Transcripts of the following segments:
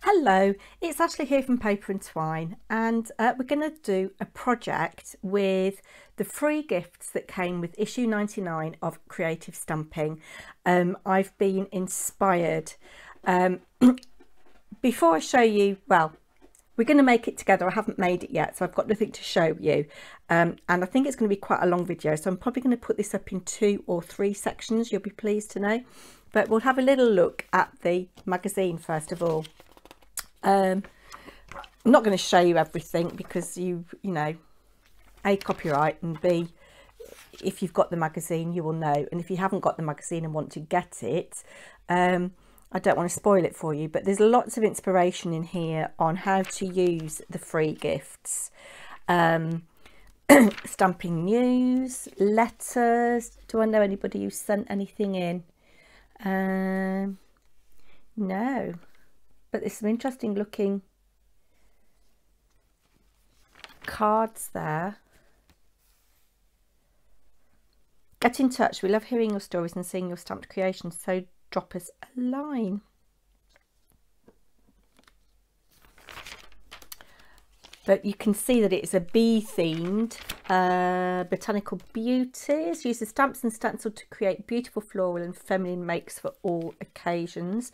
Hello, it's Ashley here from Paper&Twine, and we're going to do a project with the free gifts that came with issue 99 of Creative Stamping. I've been inspired. Before I show you, well, we're going to make it together. I haven't made it yet, so I've got nothing to show you. And I think it's going to be quite a long video, so I'm probably going to put this up in 2 or 3 sections, you'll be pleased to know. But we'll have a little look at the magazine first of all. I'm not going to show you everything because you know, A, copyright, and B, if you've got the magazine you will know, and if you haven't got the magazine and want to get it, I don't want to spoil it for you, but there's lots of inspiration in here on how to use the free gifts. Stamping news, letters. Do I know anybody who sent anything in? No. But there's some interesting looking cards there. Get in touch. We love hearing your stories and seeing your stamped creations, so drop us a line. But you can see that it's a bee themed Botanical Beauties. Use the stamps and stencil to create beautiful floral and feminine makes for all occasions.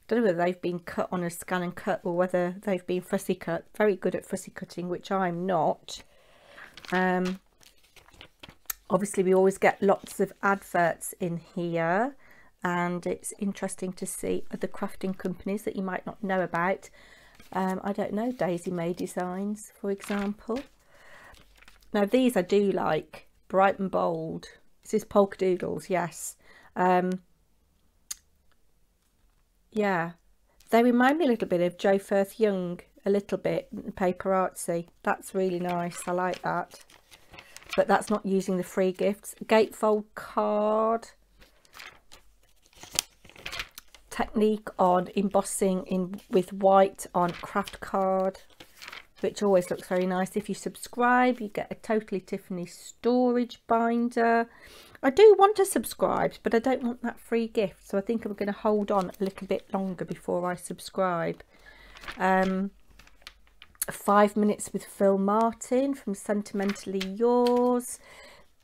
Don't know whether they've been cut on a scan and cut or whether they've been fussy cut. Very good at fussy cutting, which I'm not. Obviously we always get lots of adverts in here, and it's interesting to see other crafting companies that you might not know about. I don't know, Daisy May Designs, for example. Now these I do like, bright and bold. This is polka doodles, yes. Yeah, they remind me a little bit of Joe Firth Young, a little bit, paper artsy. That's really nice, I like that. But that's not using the free gifts. Gatefold card. Technique on embossing in with white on craft card, which always looks very nice. If you subscribe, you get a Totally Tiffany storage binder. I do want to subscribe, but I don't want that free gift, so I think I'm going to hold on a little bit longer before I subscribe. 5 minutes with PHILL Martin from Sentimentally Yours.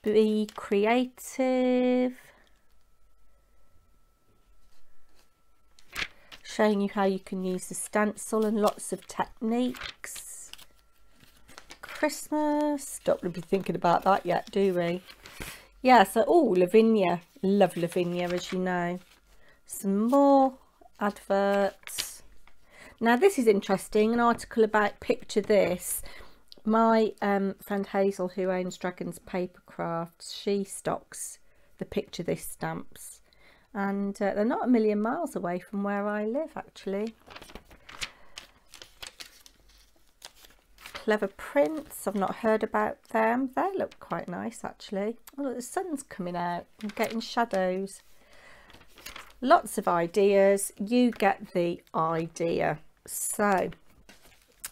Be creative. Showing you how you can use the stencil and lots of techniques. Christmas. Don't really be thinking about that yet, do we? Yeah, so, oh, Lavinia. Love Lavinia, as you know. Some more adverts. Now, this is interesting. An article about Picture This. My friend Hazel, who owns Dragon's Paper Crafts, she stocks the Picture This stamps. And they're not a million miles away from where I live, actually. Clever prints, I've not heard about them. They look quite nice, actually. Oh, look, the sun's coming out. I'm getting shadows. Lots of ideas. You get the idea. So I'm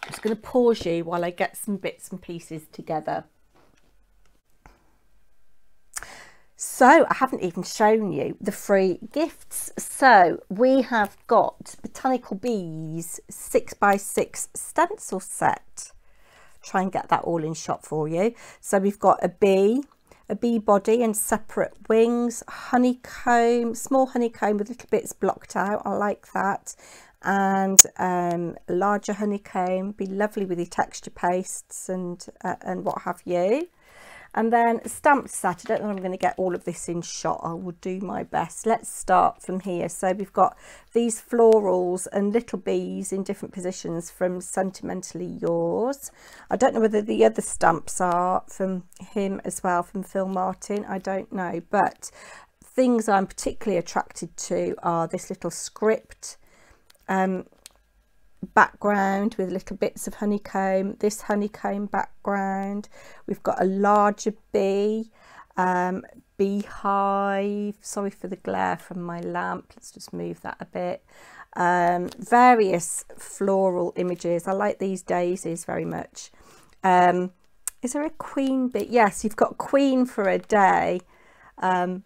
just going to pause you while I get some bits and pieces together. So I haven't even shown you the free gifts. So we have got Botanical Bees 6x6 stencil set. Try and get that all in shot for you. So we've got a bee body and separate wings, honeycomb, small honeycomb with little bits blocked out. I like that. And larger honeycomb, be lovely with your texture pastes and what have you. And then stamped set. I don't know if I'm going to get all of this in shot. I will do my best. Let's start from here. So we've got these florals and little bees in different positions from Sentimentally Yours. I don't know whether the other stamps are from him as well, from PHILL Martin. I don't know. But things I'm particularly attracted to are this little script background with little bits of honeycomb, this honeycomb background. We've got a larger bee, beehive. Sorry for the glare from my lamp, let's just move that a bit. Various floral images. I like these daisies very much. Is there a queen bee? Yes, you've got queen for a day,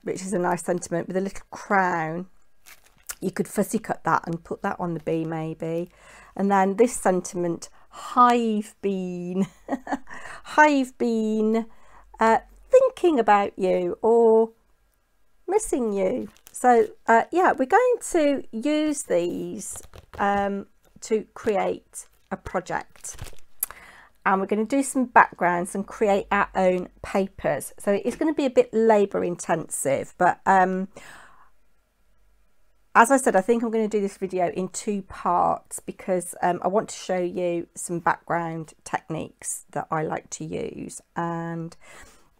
which is a nice sentiment with a little crown. You could fussy cut that and put that on the bee maybe. And then this sentiment, hive been, hive been thinking about you or missing you. So yeah, we're going to use these to create a project, and we're going to do some backgrounds and create our own papers. So it's going to be a bit labour intensive, but as I said, I think I'm going to do this video in 2 parts because I want to show you some background techniques that I like to use, and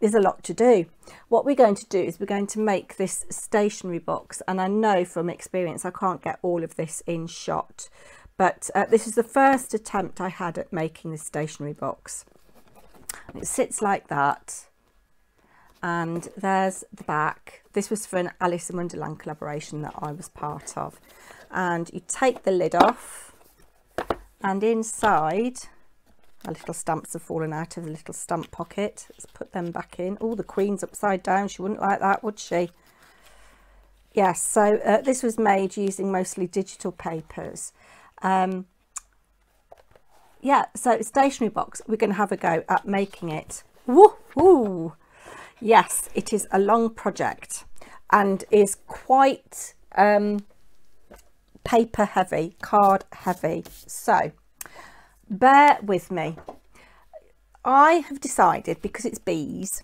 there's a lot to do. What we're going to do is we're going to make this stationery box, and I know from experience I can't get all of this in shot, but this is the first attempt I had at making this stationery box. It sits like that, and there's the back. This was for an Alice in Wonderland collaboration that I was part of. And you take the lid off, and inside, our little stamps have fallen out of the little stamp pocket. Let's put them back in. Oh, the Queen's upside down. She wouldn't like that, would she? Yes, so this was made using mostly digital papers. Yeah, so stationery box, we're going to have a go at making it. Woohoo! Yes, it is a long project and is quite paper heavy, card heavy. So bear with me. I have decided, because it's bees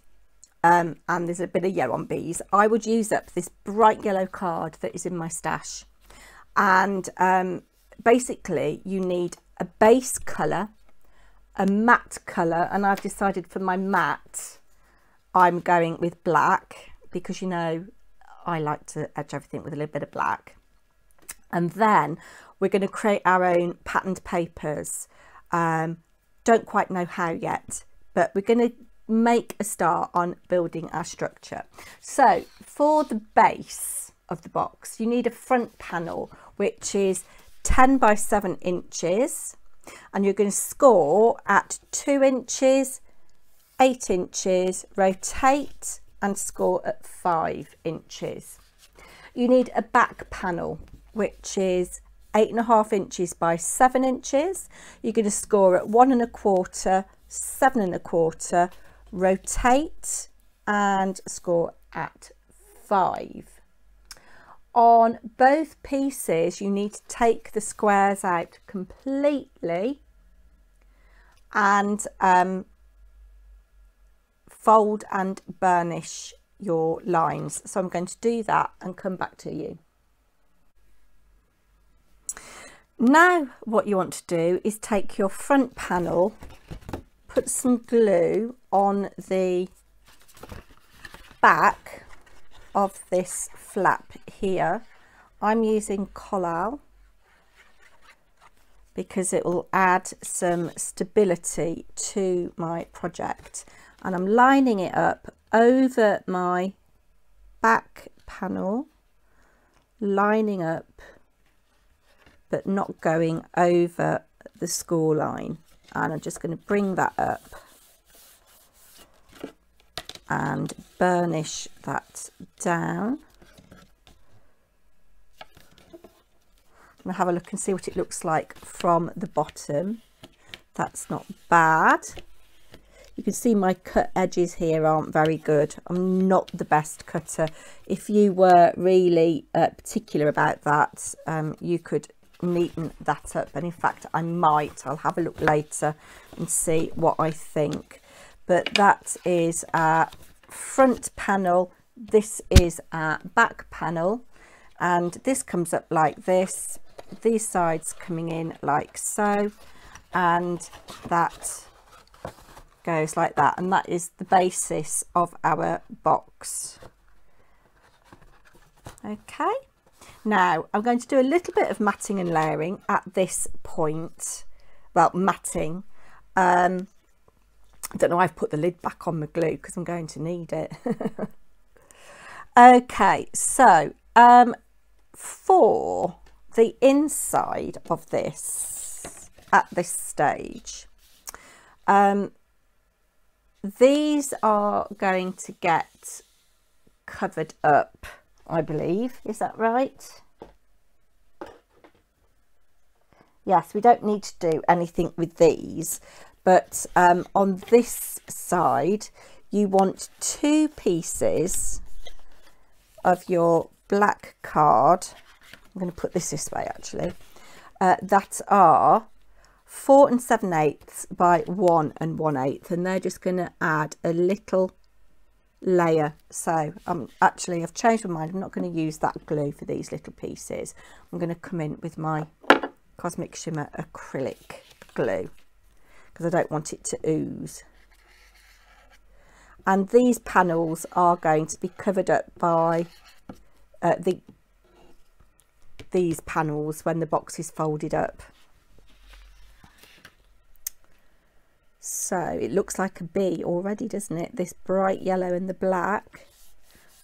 and there's a bit of yellow on bees, I would use up this bright yellow card that is in my stash. And basically you need a base colour, a matte colour, and I've decided for my matte I'm going with black because, you know, I like to edge everything with a little bit of black. And then we're going to create our own patterned papers. Don't quite know how yet, but we're going to make a start on building our structure. So for the base of the box, you need a front panel, which is 10 by 7 inches, and you're going to score at 2 inches, 8 inches, rotate and score at 5 inches. You need a back panel, which is 8.5 inches by 7 inches. You're going to score at 1 1/4, 7 1/4, rotate and score at 5. On both pieces, you need to take the squares out completely and fold and burnish your lines. So I'm going to do that and come back to you. Now what you want to do is take your front panel, put some glue on the back of this flap here. I'm using collal because it will add some stability to my project, and I'm lining it up over my back panel, lining up but not going over the score line, and I'm just going to bring that up and burnish that down. I'm going to have a look and see what it looks like from the bottom. That's not bad. You can see my cut edges here aren't very good. I'm not the best cutter. If you were really particular about that, you could neaten that up, and in fact I might. I'll have a look later and see what I think. But that is our front panel, this is our back panel, and this comes up like this, these sides coming in like so, and that goes like that, and that is the basis of our box. Okay, now I'm going to do a little bit of matting and layering at this point. Well, matting, I don't know, I've put the lid back on my glue because I'm going to need it. Okay, so for the inside of this at this stage, these are going to get covered up, I believe. Is that right? Yes, we don't need to do anything with these, but on this side you want 2 pieces of your black card. I'm going to put this way actually, that are 4 7/8 by 1 1/8, and they're just going to add a little layer. So actually I've changed my mind, I'm not going to use that glue for these little pieces. I'm going to come in with my Cosmic Shimmer acrylic glue because I don't want it to ooze. And these panels are going to be covered up by these panels when the box is folded up. So it looks like a bee already, doesn't it? This bright yellow and the black.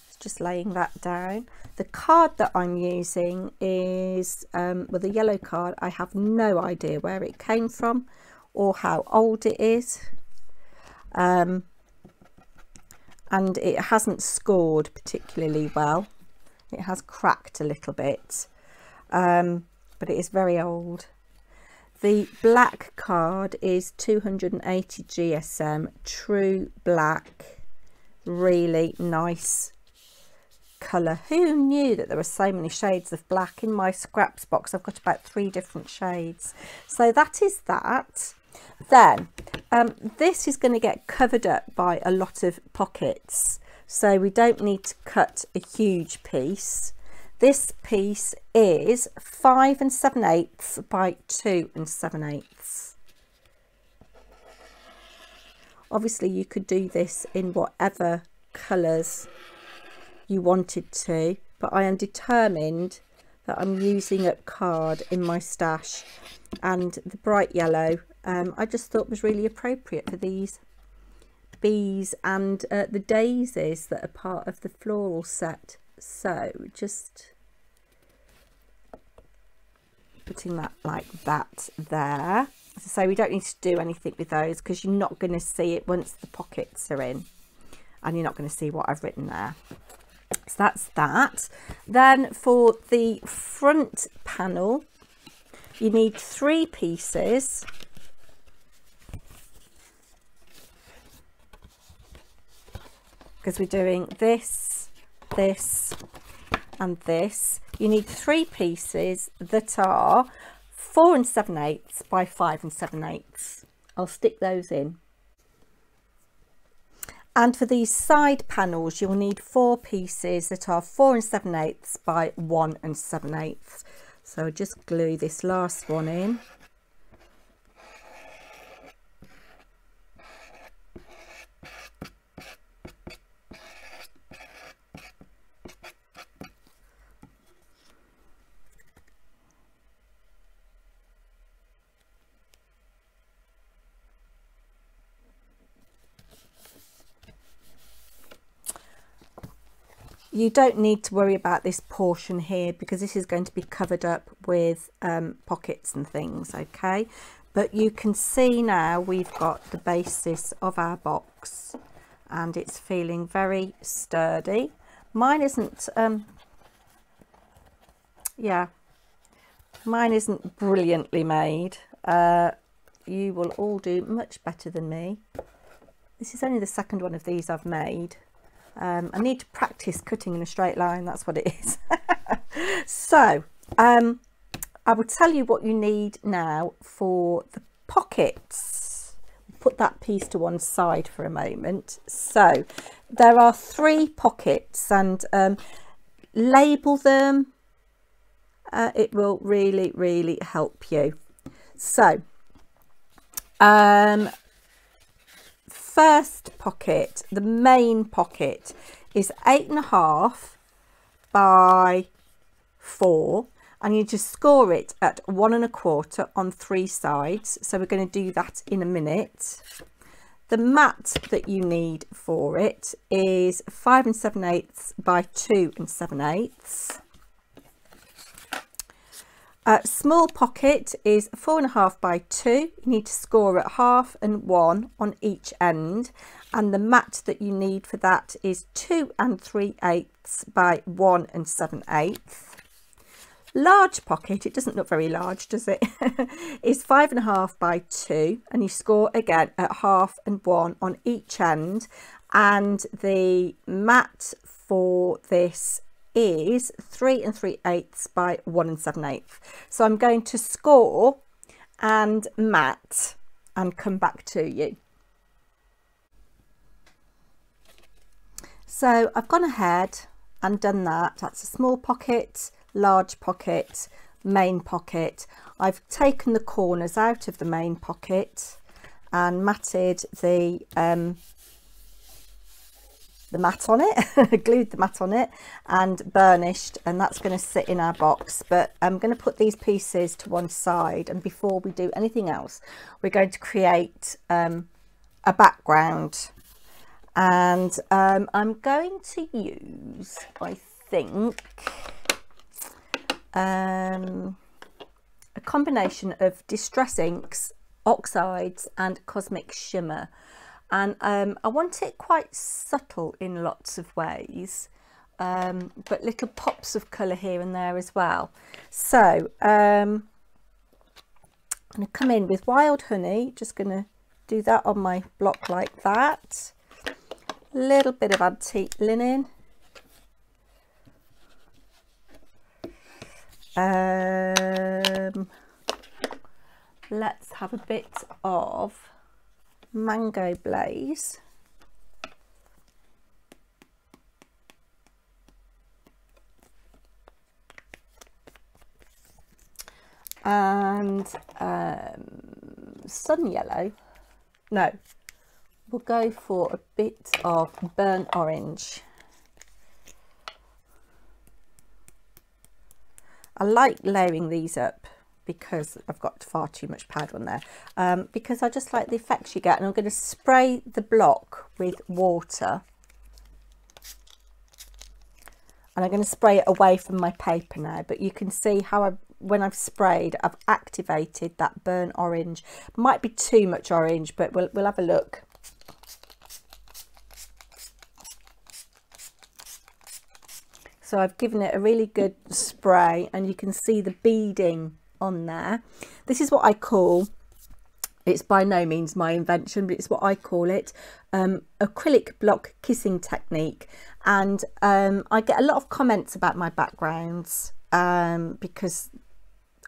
It's just laying that down. The card that I'm using is, well, the yellow card. I have no idea where it came from or how old it is. And it hasn't scored particularly well. It has cracked a little bit, but it is very old. The black card is 280 GSM, true black, really nice colour. Who knew that there were so many shades of black? In my scraps box I've got about 3 different shades. So that is that. Then this is going to get covered up by a lot of pockets, so we don't need to cut a huge piece. This piece is 5 7/8 by 2 7/8. Obviously you could do this in whatever colours you wanted to, but I am determined that I'm using up card in my stash, and the bright yellow I just thought was really appropriate for these bees and the daisies that are part of the floral set. So just putting that like that there. So we don't need to do anything with those because you're not going to see it once the pockets are in, and you're not going to see what I've written there. So that's that. Then for the front panel you need 3 pieces. Because we're doing this, this and this. You need 3 pieces that are 4 7/8 by 5 7/8. I'll stick those in. And for these side panels you'll need 4 pieces that are 4 7/8 by 1 7/8. So just glue this last one in. You don't need to worry about this portion here because this is going to be covered up with pockets and things, okay? But you can see now we've got the basis of our box and it's feeling very sturdy. Mine isn't, yeah, mine isn't brilliantly made. You will all do much better than me. This is only the second one of these I've made. I need to practice cutting in a straight line, that's what it is. So I will tell you what you need now for the pockets. Put that piece to one side for a moment. So there are 3 pockets, and label them. It will really help you. So first pocket, the main pocket, is 8.5 by 4, and you just score it at 1 1/4 on 3 sides. So we're going to do that in a minute. The mat that you need for it is 5 7/8 by 2 7/8. Small pocket is 4.5 by 2. You need to score at 1/2 and 1 on each end, and the mat that you need for that is 2 3/8 by 1 7/8. large pocket, it doesn't look very large, does it? Is 5.5 by 2, and you score again at 1/2 and 1 on each end, and the mat for this is 3 3/8 by 1 7/8. So I'm going to score and mat and come back to you. So I've gone ahead and done that. That's a small pocket, large pocket, main pocket. I've taken the corners out of the main pocket and matted the mat on it, glued the mat on it and burnished, and that's going to sit in our box. But I'm going to put these pieces to one side, and before we do anything else, we're going to create a background. And I'm going to use, I think, a combination of Distress Inks, Oxides and Cosmic Shimmer. And I want it quite subtle in lots of ways, but little pops of colour here and there as well. So I'm going to come in with Wild Honey, just going to do that on my block like that. Little bit of antique linen, let's have a bit of Mango Blaze, and Sun Yellow. No, we'll go for a bit of Burnt Orange. I like layering these up because I've got far too much powder on there, because I just like the effects you get. And I'm going to spray the block with water, and I'm going to spray it away from my paper now, but you can see how when I've sprayed, I've activated that burnt orange. Might be too much orange, but we'll have a look. So I've given it a really good spray, and you can see the beading on there. This is what I call, it's by no means my invention, but it's what I call it, acrylic block kissing technique. And I get a lot of comments about my backgrounds because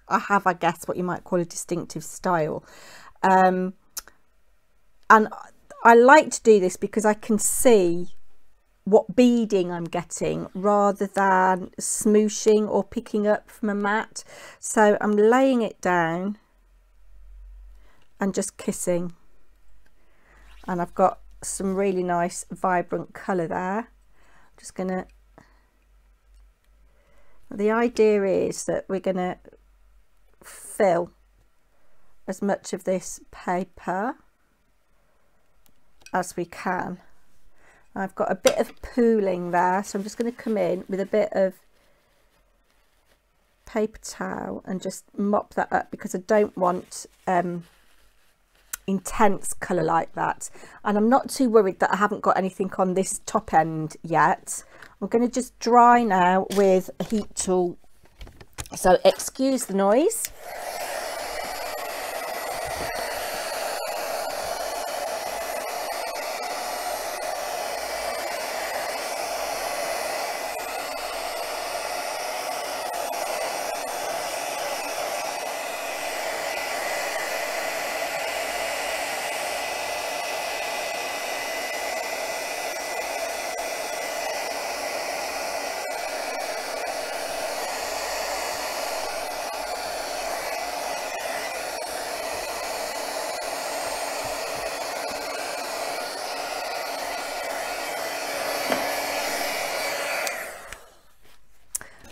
I have, I guess, what you might call a distinctive style. And I like to do this because I can see what beading I'm getting rather than smooshing or picking up from a mat. So I'm laying it down and just kissing, and I've got some really nice vibrant colour there. I'm just gonna, the idea is that we're gonna fill as much of this paper as we can. I've got a bit of pooling there, so I'm just going to come in with a bit of paper towel and just mop that up, because I don't want intense colour like that. And I'm not too worried that I haven't got anything on this top end yet. I'm going to just dry now with a heat tool, so excuse the noise.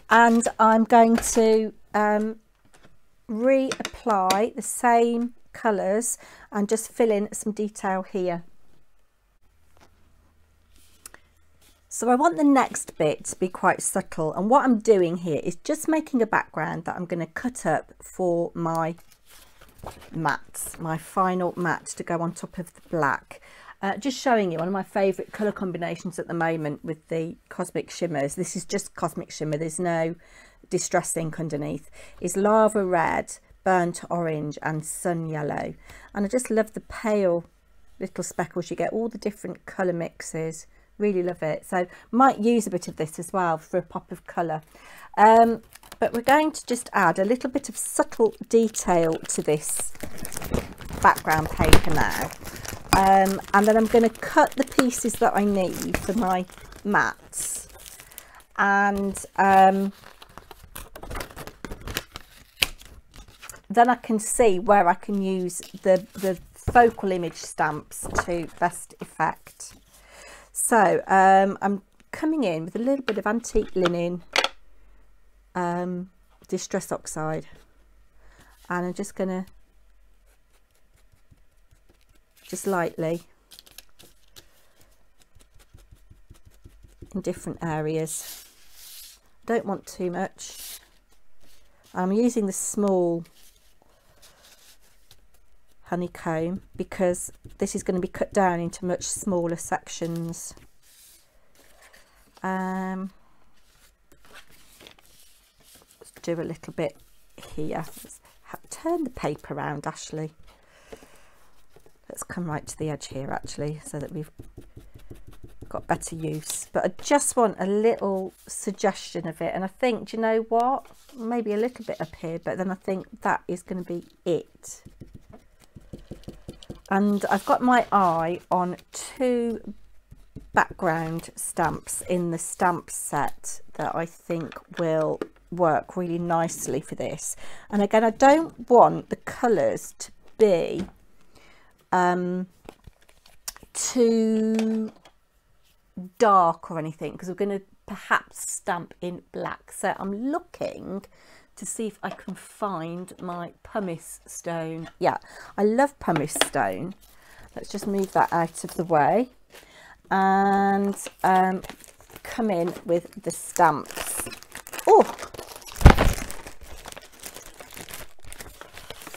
And I'm going to reapply the same colours and just fill in some detail here. So I want the next bit to be quite subtle, and what I'm doing here is just making a background that I'm going to cut up for my mats, my final mat to go on top of the black. Just showing you one of my favourite colour combinations at the moment with the Cosmic Shimmers. This is just Cosmic Shimmer, there's no Distress ink underneath. Is Lava Red, Burnt Orange and Sun Yellow. And I just love the pale little speckles. You get all the different colour mixes. Really love it. So might use a bit of this as well for a pop of colour. But we're going to just add a little bit of subtle detail to this background paper now. And then I'm going to cut the pieces that I need for my mats. And then I can see where I can use the focal image stamps to best effect. So I'm coming in with a little bit of antique linen distress oxide, and I'm just going to just lightly in different areas. Don't want too much. I'm using the small honeycomb because this is going to be cut down into much smaller sections. Let's do a little bit here. Let's turn the paper around, Ashley. Let's come right to the edge here actually, so that we've got better use. But I just want a little suggestion of it, and I think, do you know what, maybe a little bit up here, but then I think that is going to be it. And I've got my eye on 2 background stamps in the stamp set that I think will work really nicely for this. And again, I don't want the colours to be too dark or anything, because we're going to perhaps stamp in black. So I'm looking to see if I can find my pumice stone. Yeah, I love pumice stone. Let's just move that out of the way and come in with the stamps. Oh,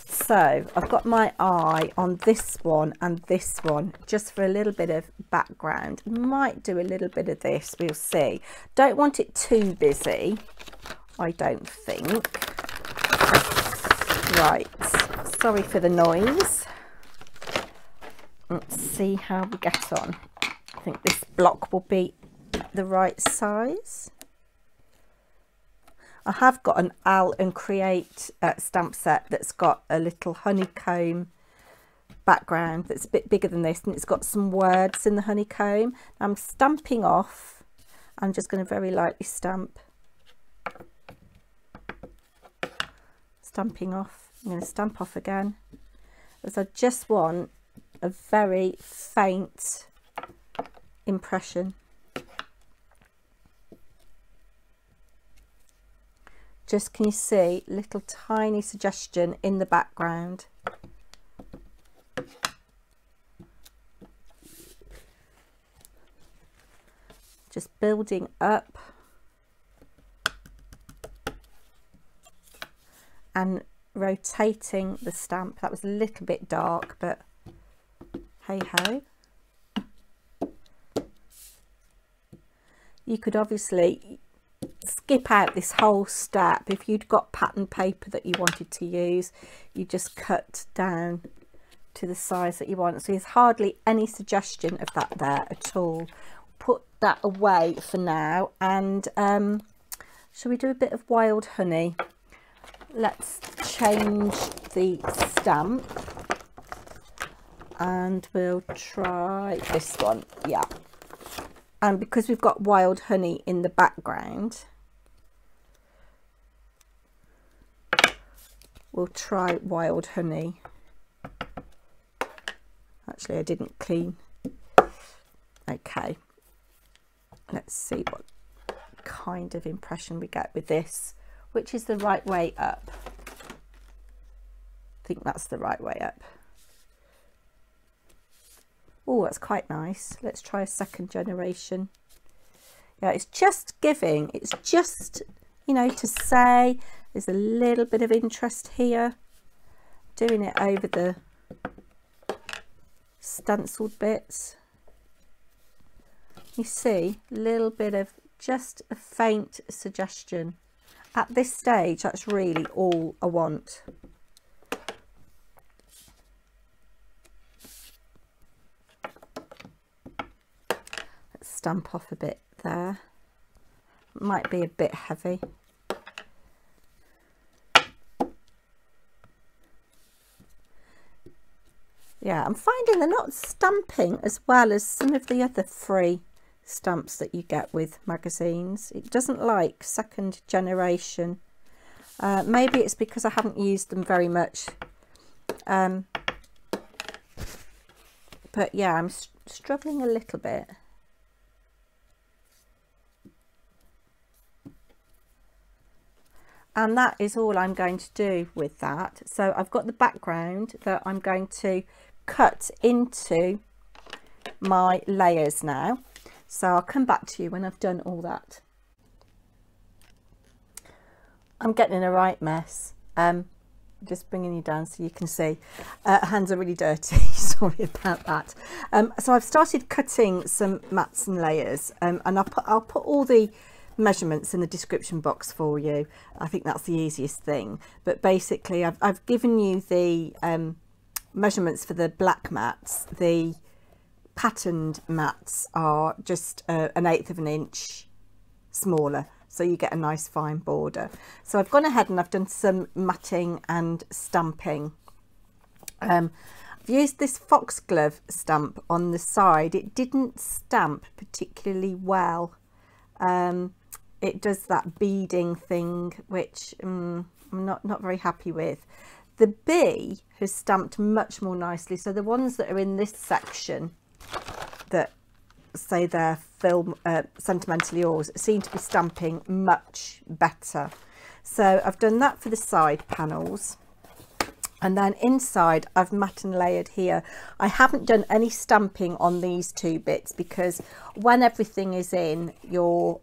so I've got my eye on this one and this one just for a little bit of background. Might do a little bit of this, we'll see. Don't want it too busy, I don't think. Right, sorry for the noise. Let's see how we get on. I think this block will be the right size. I have got an Al and Create stamp set that's got a little honeycomb background that's a bit bigger than this, and it's got some words in the honeycomb. I'm stamping off. I'm just going to very lightly stamp. Stamping off. I'm going to stamp off again, as I just want a very faint impression. Just, can you see, little tiny suggestion in the background. Just building up and rotating the stamp. That was a little bit dark, but hey ho. You could obviously skip out this whole step. If you'd got pattern paper that you wanted to use, you just cut down to the size that you want. So there's hardly any suggestion of that there at all. Put that away for now, and shall we do a bit of wild honey? Let's change the stamp and we'll try this one. Yeah, and because we've got wild honey in the background, we'll try wild honey. Actually, I didn't clean. Okay, let's see what kind of impression we get with this. Which is the right way up? I think that's the right way up. Oh, that's quite nice. Let's try a second generation. Yeah, it's just giving, it's just, you know, to say there's a little bit of interest here. Doing it over the stenciled bits. You see a little bit of just a faint suggestion. At this stage, that's really all I want. Let's stamp off a bit there. Might be a bit heavy. Yeah, I'm finding they're not stamping as well as some of the other free stamps that you get with magazines. It doesn't like second generation. Maybe it's because I haven't used them very much. But yeah, I'm struggling a little bit. And that is all I'm going to do with that. So I've got the background that I'm going to cut into my layers now. So I'll come back to you when I've done all that. I'm getting in a right mess. Just bringing you down so you can see. Hands are really dirty. Sorry about that. So I've started cutting some mats and layers, and I'll put all the measurements in the description box for you. I think that's the easiest thing. But basically, I've given you the measurements for the black mats. The patterned mats are just 1/8 of an inch smaller, so you get a nice fine border. So I've gone ahead and I've done some matting and stamping. I've used this foxglove stamp on the side. It didn't stamp particularly well. It does that beading thing, which I'm not very happy with. The bee has stamped much more nicely. So the ones that are in this section that say they're sentimentally yours seem to be stamping much better. So I've done that for the side panels, and then inside I've mat and layered here. I haven't done any stamping on these two bits because when everything is in your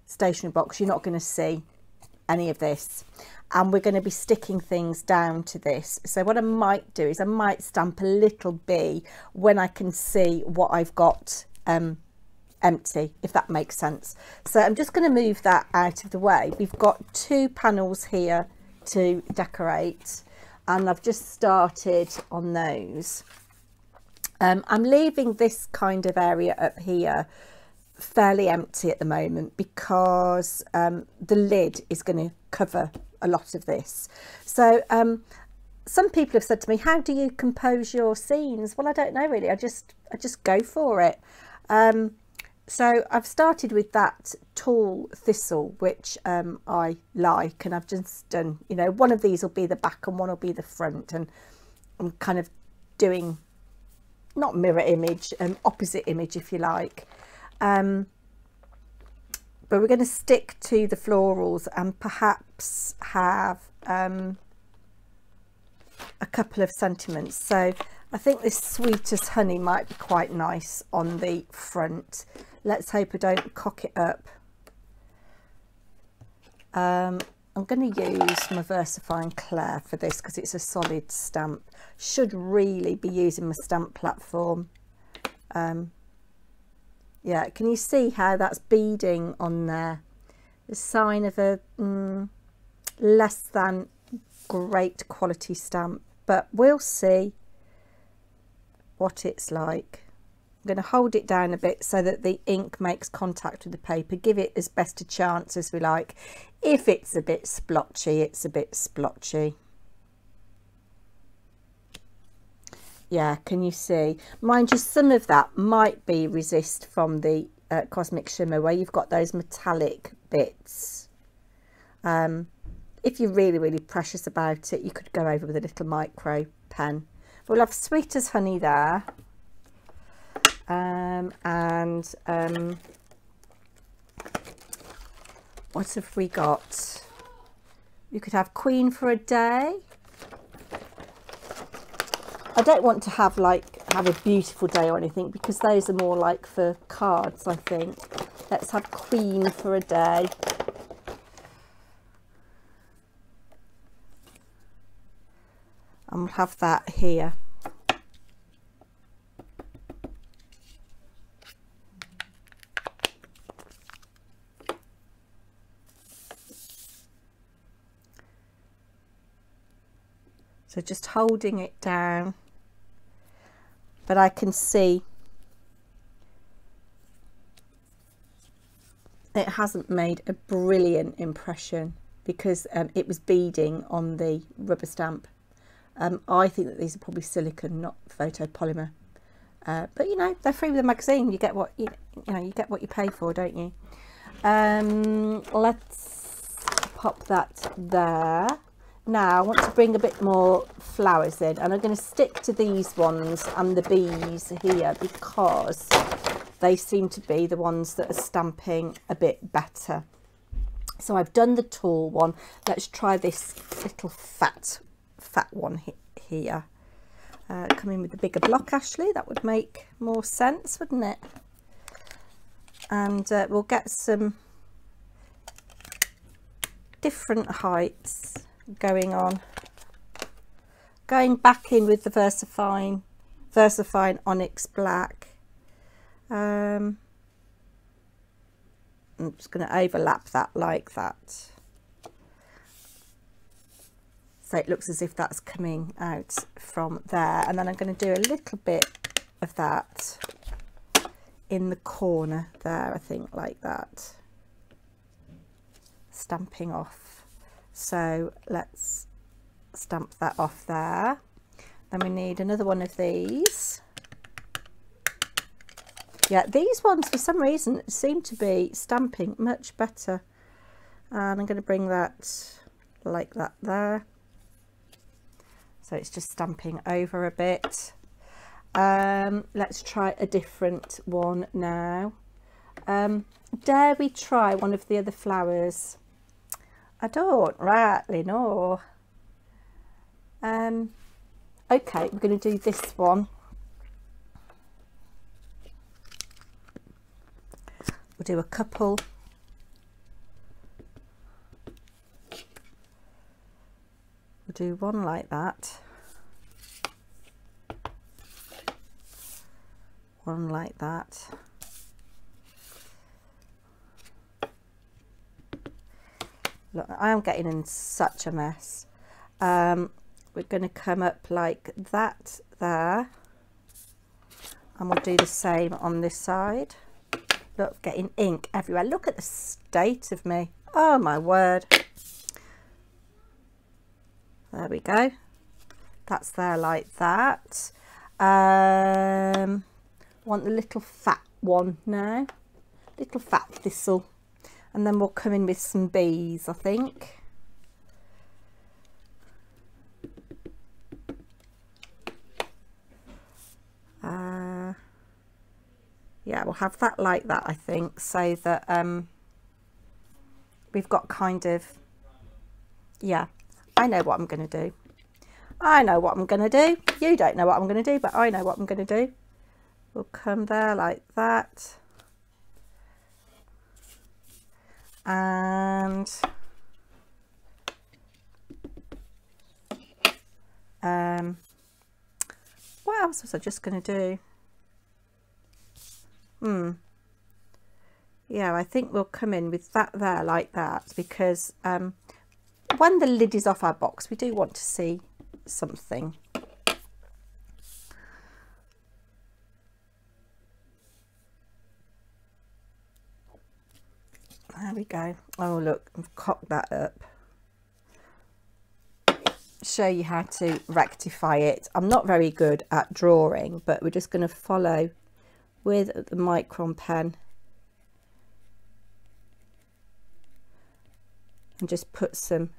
stationery box, you're not going to see any of this, and we're going to be sticking things down to this. So what I might do is I might stamp a little bee when I can see what I've got empty, if that makes sense. So I'm just going to move that out of the way. We've got two panels here to decorate, and I've just started on those. I'm leaving this kind of area up here fairly empty at the moment because the lid is going to cover a lot of this. So some people have said to me, how do you compose your scenes? Well, I don't know really. I just go for it. So I've started with that tall thistle, which I like, and I've just done, you know, one of these will be the back and one will be the front, and I'm kind of doing not mirror image, opposite image if you like. But we're going to stick to the florals and perhaps have a couple of sentiments. So I think this Sweet as Honey might be quite nice on the front. Let's hope I don't cock it up. I'm going to use my VersaFine Claire for this because it's a solid stamp. Should really be using my stamp platform. Yeah, can you see how that's beading on there? The sign of a less than great quality stamp, but we'll see what it's like. I'm going to hold it down a bit so that the ink makes contact with the paper, give it as best a chance as we like. If it's a bit splotchy, it's a bit splotchy. Yeah, can you see? Mind you, some of that might be resist from the Cosmic Shimmer, where you've got those metallic bits. If you're really, really precious about it, you could go over with a little micro pen. We'll have Sweet as Honey there. What have we got? You could have Queen for a Day. I don't want to have a beautiful day or anything, because those are more like for cards, I think. Let's have Queen for a Day. And we'll have that here. So just holding it down, but I can see it hasn't made a brilliant impression because it was beading on the rubber stamp. I think that these are probably silicone, not photopolymer. But you know, they're free with the magazine. You get what you know. You get what you pay for, don't you? Let's pop that there. Now I want to bring a bit more flowers in, and I'm going to stick to these ones and the bees here because they seem to be the ones that are stamping a bit better. So I've done the tall one. Let's try this little fat one here. Come in with the bigger block, Ashley. That would make more sense, wouldn't it? And we'll get some different heights going on. Going back in with the VersaFine Onyx Black. I'm just going to overlap that like that. So it looks as if that's coming out from there. And then I'm going to do a little bit of that in the corner there, I think, like that. Stamping off. So let's stamp that off there. Then we need another one of these. Yeah, these ones for some reason seem to be stamping much better. And I'm going to bring that like that there. So it's just stamping over a bit. Let's try a different one now. Dare we try one of the other flowers? I don't rightly know. Okay, we're going to do this one. We'll do a couple. We'll do one like that. One like that. Look, I am getting in such a mess. We're going to come up like that there. And we'll do the same on this side. Look, getting ink everywhere. Look at the state of me. Oh my word. There we go. That's there like that. Want the little fat one now. Little fat thistle. And then we'll come in with some bees, I think. Yeah, we'll have that like that, I think, so that we've got kind of, yeah, I know what I'm going to do. I know what I'm going to do. You don't know what I'm going to do, but I know what I'm going to do. We'll come there like that. And what else was I just going to do? Yeah, I think we'll come in with that there like that, because when the lid is off our box, we do want to see something. There we go. Oh look, I've cocked that up. Show you how to rectify it. I'm not very good at drawing, but we're just going to follow with the micron pen and just put some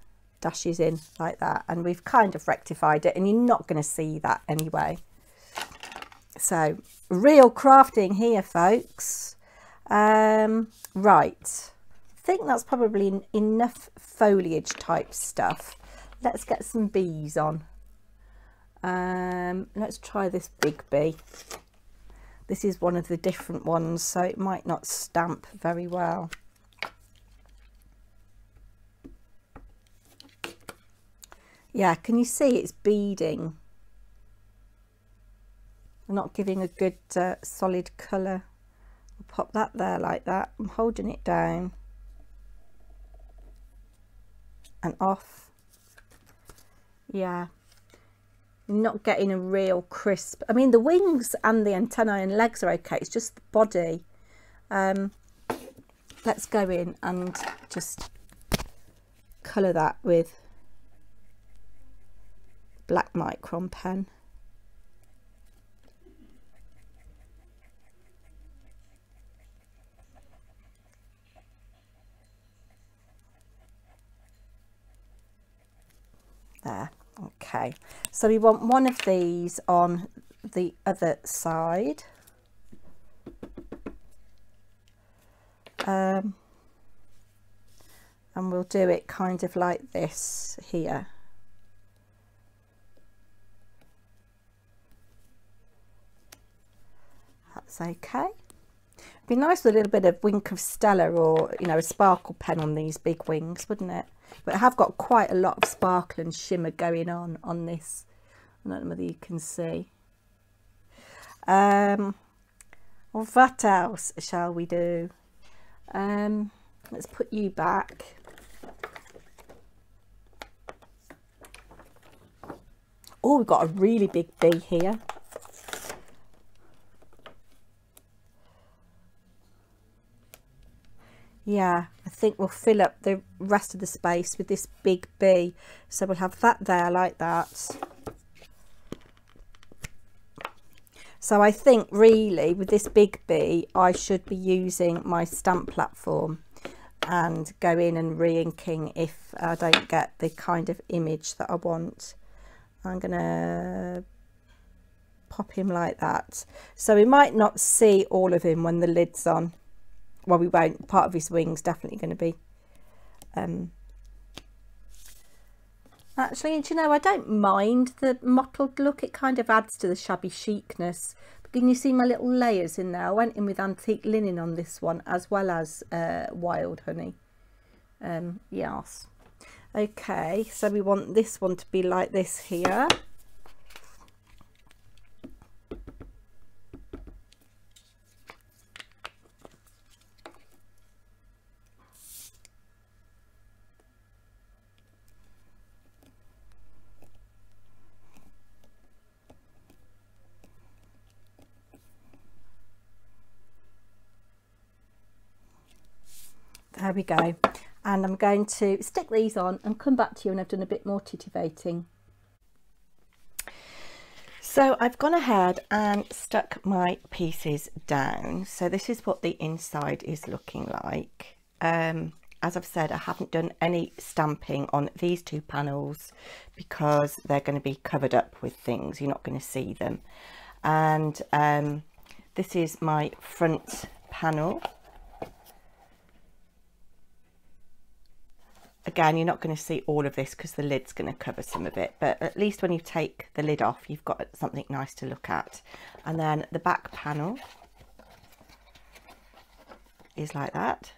dashes in like that, and we've kind of rectified it, and you're not going to see that anyway. So real crafting here, folks. Right, I think that's probably enough foliage type stuff. Let's get some bees on. Let's try this big bee. This is one of the different ones, so it might not stamp very well. Yeah, can you see it's beading? I'm not giving a good solid colour. I'll pop that there like that. I'm holding it down and off. Yeah, You're not getting a real crisp. I mean, the wings and the antennae and legs are okay. It's just the body. Let's go in and just colour that with black micron pen. There, okay. So we want one of these on the other side. And we'll do it kind of like this here. That's okay. It'd be nice with a little bit of wink of Stella, or, you know, a sparkle pen on these big wings, wouldn't it? But I have got quite a lot of sparkle and shimmer going on this. I don't know whether you can see. What else shall we do? Let's put you back. Oh, we've got a really big bee here. Yeah, I think we'll fill up the rest of the space with this big bee. So we'll have that there like that. So I think really with this big bee, I should be using my stamp platform and go in and re-inking if I don't get the kind of image that I want. I'm gonna pop him like that. So we might not see all of him when the lid's on. Well, we won't. Part of his wing's definitely going to be actually, do you know, I don't mind the mottled look. It kind of adds to the shabby chicness. But can you see my little layers in there? I went in with antique linen on this one, as well as wild honey. Yes. Okay, so we want this one to be like this here. There we go. And I'm going to stick these on and come back to you when I've done a bit more titivating. So I've gone ahead and stuck my pieces down. So this is what the inside is looking like. As I've said, I haven't done any stamping on these two panels because they're going to be covered up with things. You're not going to see them. And this is my front panel. Again, you're not going to see all of this because the lid's going to cover some of it, but at least when you take the lid off, you've got something nice to look at. And then the back panel is like that.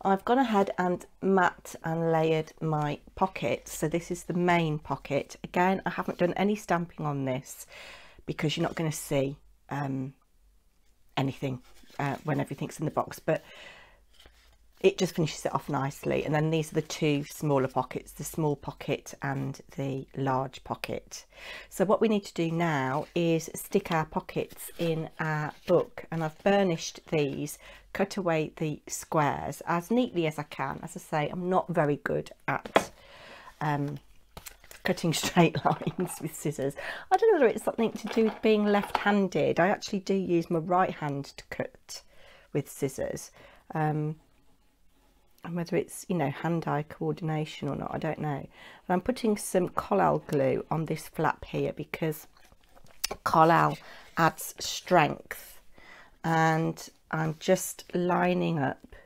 I've gone ahead and matte and layered my pocket. So this is the main pocket. Again, I haven't done any stamping on this because you're not going to see anything when everything's in the box, but it just finishes it off nicely. And then these are the two smaller pockets, the small pocket and the large pocket. So what we need to do now is stick our pockets in our book, and I've burnished these, cut away the squares as neatly as I can. As I say, I'm not very good at cutting straight lines with scissors. I don't know whether it's something to do with being left-handed. I actually do use my right hand to cut with scissors. And whether it's, you know, hand-eye coordination or not, I don't know. But I'm putting some collal glue on this flap here because collal adds strength, and I'm just lining up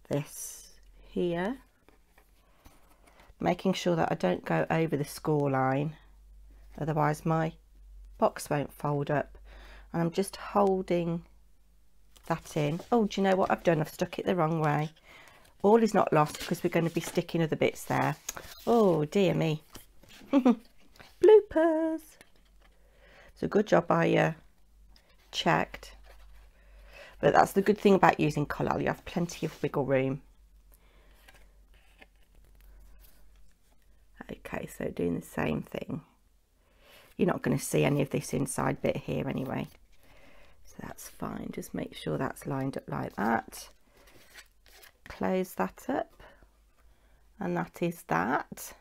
this here, making sure that I don't go over the score line, otherwise my box won't fold up. And I'm just holding that in. Oh, do you know what I've done? I've stuck it the wrong way. All is not lost because we're going to be sticking other bits there. Oh dear me. Bloopers. It's a good job I checked. But that's the good thing about using collal. You have plenty of wiggle room. Okay, so doing the same thing. You're not going to see any of this inside bit here anyway, so that's fine. Just make sure that's lined up like that. Close that up, and that is that.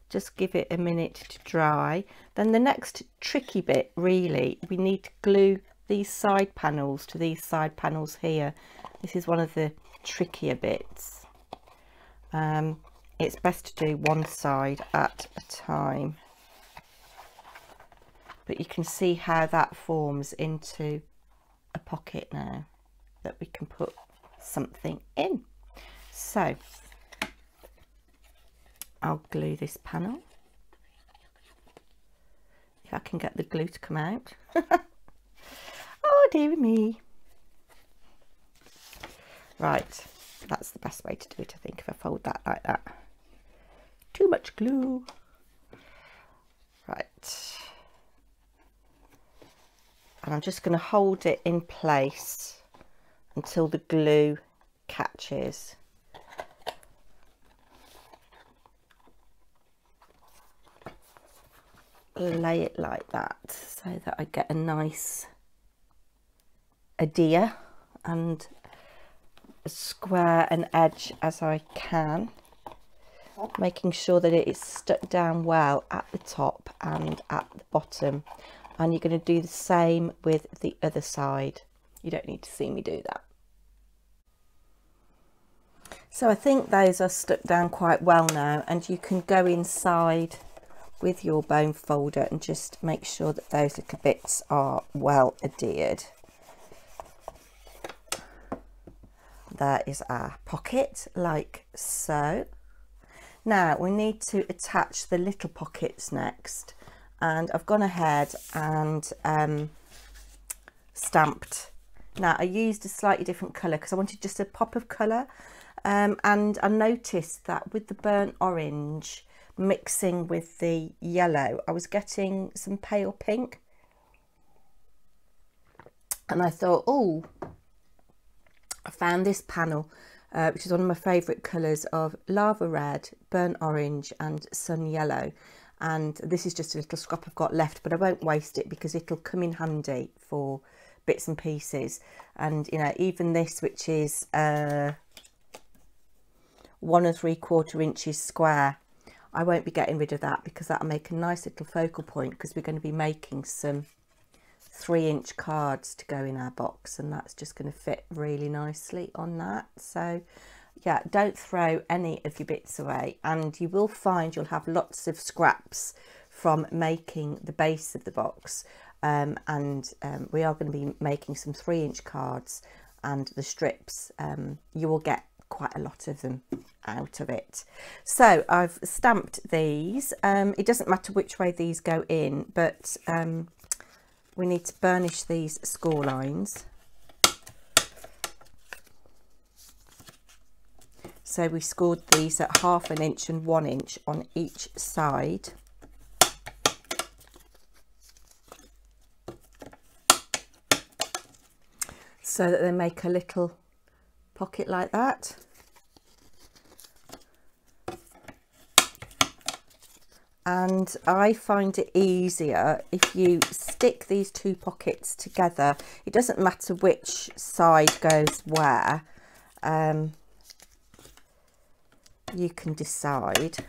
Just give it a minute to dry. Then the next tricky bit, really, we need to glue these side panels to these side panels here. This is one of the trickier bits. It's best to do one side at a time, but you can see how that forms into a pocket now that we can put something in. So I'll glue this panel, if I can get the glue to come out. Oh dear me. Right, that's the best way to do it, I think, if I fold that like that. Too much glue. Right, and I'm just going to hold it in place until the glue catches. Lay it like that so that I get a nice adhere and as square an edge as I can, making sure that it is stuck down well at the top and at the bottom. And you're going to do the same with the other side. You don't need to see me do that. So I think those are stuck down quite well now, and you can go inside with your bone folder and just make sure that those little bits are well adhered. There is our pocket, like so. Now we need to attach the little pockets next, and I've gone ahead and stamped. Now I used a slightly different colour because I wanted just a pop of colour, and I noticed that with the burnt orange mixing with the yellow, I was getting some pale pink, and I thought, oh, I found this panel which is one of my favourite colours of lava red, burnt orange and sun yellow, and this is just a little scrap I've got left, but I won't waste it because it'll come in handy for bits and pieces. And you know, even this, which is 1 3/4 inches square, I won't be getting rid of that because that'll make a nice little focal point, because we're going to be making some 3-inch cards to go in our box, and that's just going to fit really nicely on that. So yeah, don't throw any of your bits away, and you will find you'll have lots of scraps from making the base of the box, and we are going to be making some 3-inch cards, and the strips, you will get quite a lot of them out of it. So I've stamped these. It doesn't matter which way these go in, but we need to burnish these score lines. So we scored these at 1/2 inch and 1 inch on each side. So that they make a little pocket like that. And I find it easier if you stick these two pockets together. It doesn't matter which side goes where. You can decide.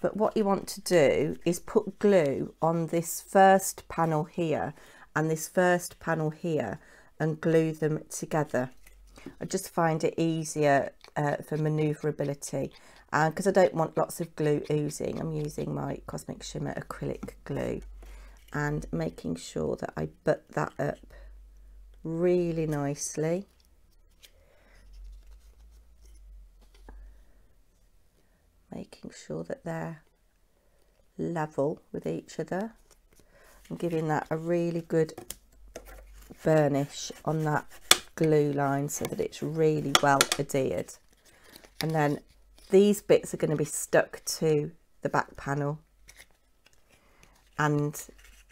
But what you want to do is put glue on this first panel here and this first panel here and glue them together. I just find it easier for manoeuvrability, and because I don't want lots of glue oozing, I'm using my Cosmic Shimmer acrylic glue and making sure that I butt that up really nicely. Making sure that they're level with each other and giving that a really good burnish on that glue line so that it's really well adhered. And then these bits are going to be stuck to the back panel, and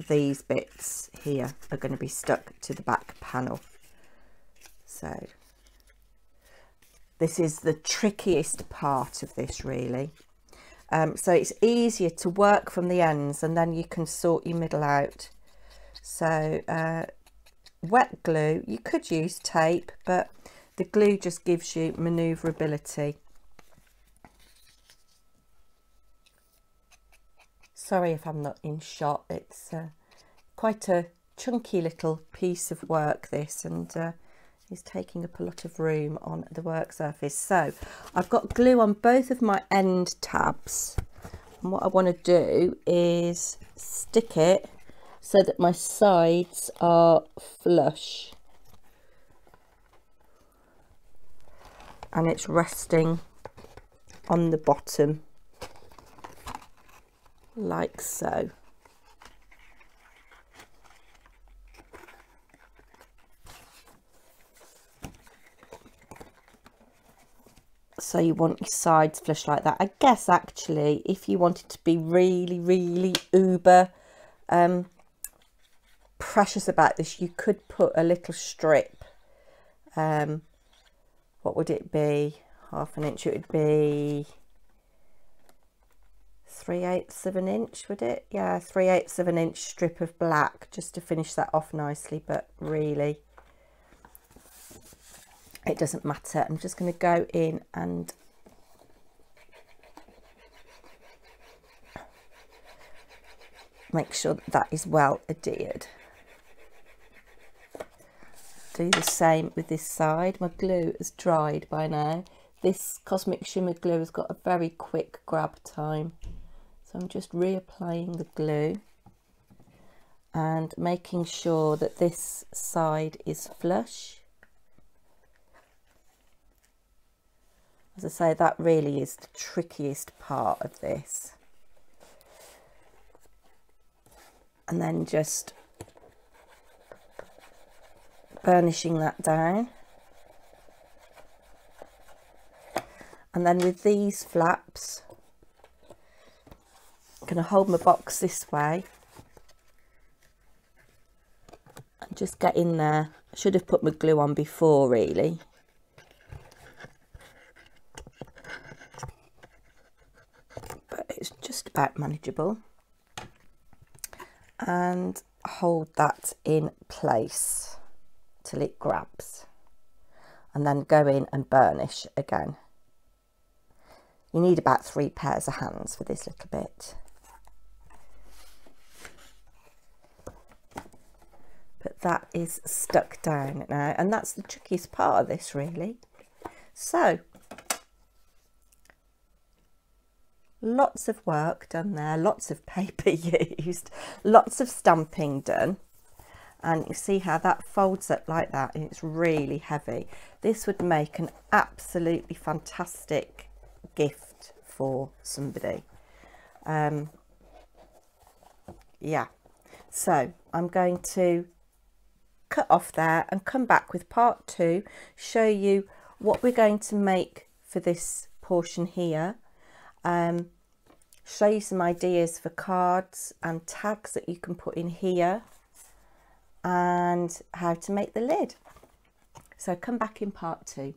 these bits here are going to be stuck to the back panel. So this is the trickiest part of this, really. so it's easier to work from the ends, and then you can sort your middle out. So wet glue, you could use tape, but the glue just gives you manoeuvrability. Sorry if I'm not in shot, it's quite a chunky little piece of work this, and is taking up a lot of room on the work surface. So I've got glue on both of my end tabs, and what I want to do is stick it so that my sides are flush and it's resting on the bottom like so. So you want your sides flush like that. I guess actually if you wanted to be really uber precious about this, you could put a little strip. What would it be? Half an inch, it would be 3/8 of an inch, would it? Yeah, 3/8 of an inch strip of black just to finish that off nicely, but really it doesn't matter. I'm just going to go in and make sure that that is well adhered. Do the same with this side. My glue has dried by now. This Cosmic Shimmer glue has got a very quick grab time. So I'm just reapplying the glue and making sure that this side is flush. As I say, that really is the trickiest part of this. And then just burnishing that down. And then with these flaps, I'm going to hold my box this way and just get in there. I should have put my glue on before really. But it's just about manageable. And hold that in place till it grabs, and then go in and burnish again. You need about 3 pairs of hands for this little bit. But that is stuck down now, and that's the trickiest part of this really. So lots of work done there, lots of paper used, lots of stamping done, and you see how that folds up like that, and it's really heavy. This would make an absolutely fantastic gift for somebody. Yeah, so I'm going to cut off there and come back with part 2, show you what we're going to make for this portion here. Show you some ideas for cards and tags that you can put in here, and how to make the lid. So come back in part 2.